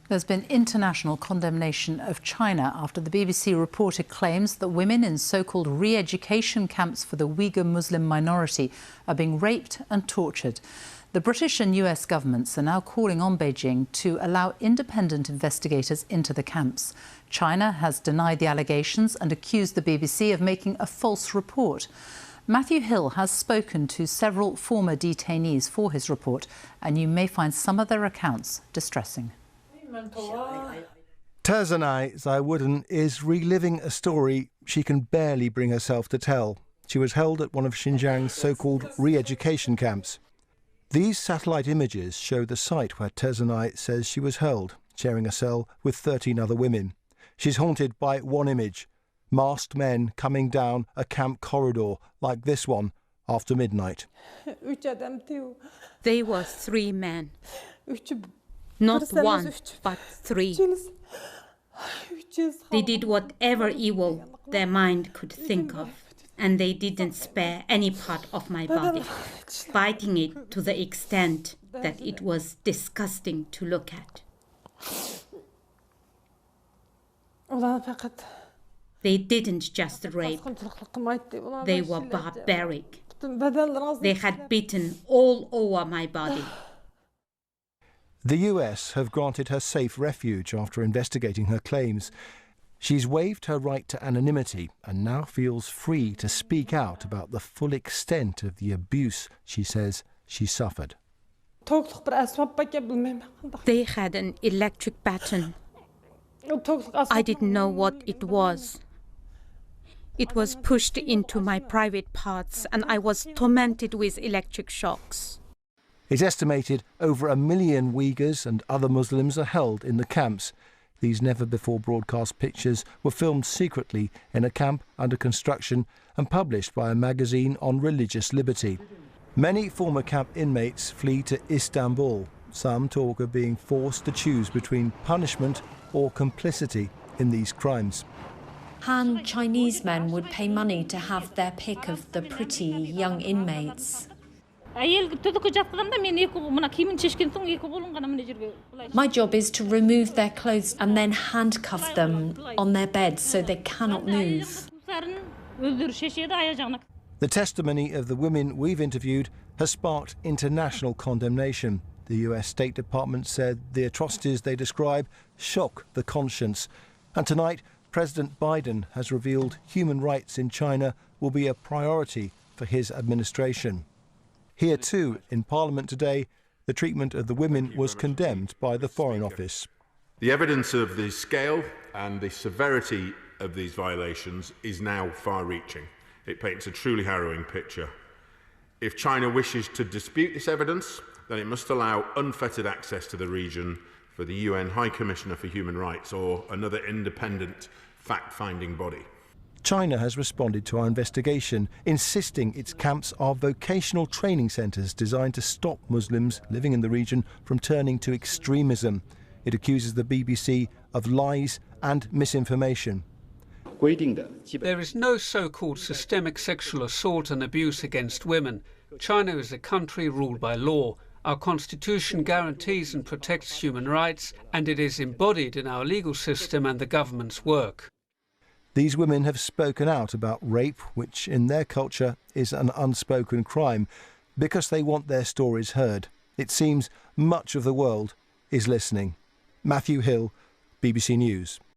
There's been international condemnation of China after the BBC reported claims that women in so-called re-education camps for the Uyghur Muslim minority are being raped and tortured. The British and US governments are now calling on Beijing to allow independent investigators into the camps. China has denied the allegations and accused the BBC of making a false report. Matthew Hill has spoken to several former detainees for his report, and you may find some of their accounts distressing. Terzanai Zaiwuddin is reliving a story she can barely bring herself to tell. She was held at one of Xinjiang's so-called re-education camps. These satellite images show the site where Terzanai says she was held, sharing a cell with 13 other women. She's haunted by one image: masked men coming down a camp corridor like this one after midnight. They were 3 men. Not 1, but 3. They did whatever evil their mind could think of, and they didn't spare any part of my body, biting it to the extent that it was disgusting to look at. They didn't just rape, they were barbaric. They had bitten all over my body. The US have granted her safe refuge after investigating her claims. She's waived her right to anonymity and now feels free to speak out about the full extent of the abuse she says she suffered. They had an electric baton. I didn't know what it was. It was pushed into my private parts and I was tormented with electric shocks. It's estimated over 1 million Uyghurs and other Muslims are held in the camps. These never-before-broadcast pictures were filmed secretly in a camp under construction and published by a magazine on religious liberty. Many former camp inmates flee to Istanbul. Some talk of being forced to choose between punishment or complicity in these crimes. Han Chinese men would pay money to have their pick of the pretty young inmates. My job is to remove their clothes and then handcuff them on their beds so they cannot move. The testimony of the women we've interviewed has sparked international condemnation. The US State Department said the atrocities they describe shock the conscience. And tonight, President Biden has revealed human rights in China will be a priority for his administration. Here too, in Parliament today, the treatment of the women was condemned by the Foreign Office. The evidence of the scale and the severity of these violations is now far-reaching. It paints a truly harrowing picture. If China wishes to dispute this evidence, then it must allow unfettered access to the region for the UN High Commissioner for Human Rights or another independent fact-finding body. China has responded to our investigation, insisting its camps are vocational training centres designed to stop Muslims living in the region from turning to extremism. It accuses the BBC of lies and misinformation. There is no so-called systemic sexual assault and abuse against women. China is a country ruled by law. Our constitution guarantees and protects human rights, and it is embodied in our legal system and the government's work. These women have spoken out about rape, which in their culture is an unspoken crime, because they want their stories heard. It seems much of the world is listening. Matthew Hill, BBC News.